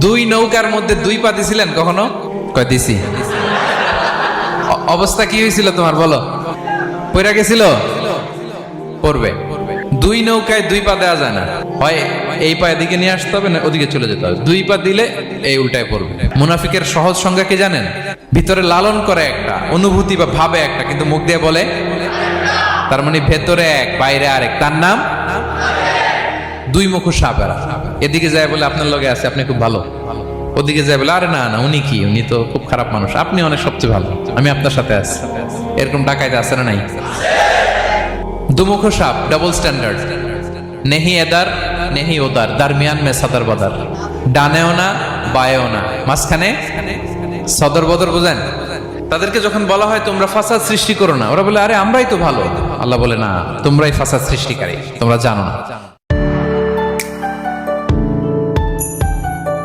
দুই নৌকার মধ্যে দুই পা দিছিলেন কখনো? কয় দিছি। অবস্থা কি হয়েছিল তোমার বলো? পইরা গেছিল? পড়বে। দুই নৌকায় দুই পা দেওয়া যায় না, হয় এই পা এদিকে নিয়ে আসতে হবে না ওদিকে চলে যেতে হবে। দুই পা দিলে এই উল্টায় পড়বে। মুনাফিকের সহজ সংজ্ঞা কি জানেন? ভিতরে লালন করে একটা অনুভূতি বা ভাবে একটা, কিন্তু মুখ দিয়ে বলে, তার মানে ভেতরে এক বাইরে আরেক, তার নাম দুই মুখ সাপেরা। এদিকে যায় বলে আপনার লগে আছে, আপনি খুব ভালো, ওদিকে যায় বলে আরে না না উনি কি, উনি তো খুব খারাপ মানুষ, আপনি অনেক সবচেয়ে ভালো, আমি আপনার সাথে আছি। এরকম ডাকাইতে আছে না নাই? দুমুখ সাপ, ডাবল স্ট্যান্ডার্ড। নেহি এদার নেহি ওদার, দারমিয়ান মে সদর বদর, ডানেও না বায়েও না, মাঝখানে সদর বদর। বুঝেন? তাদেরকে যখন বলা হয় তোমরা ফাসাদ সৃষ্টি করো না, ওরা বলে আরে আমরাই তো ভালো। আল্লাহ বলে না, তোমরাই ফাসাদ সৃষ্টিকারী, তোমরা জানো না।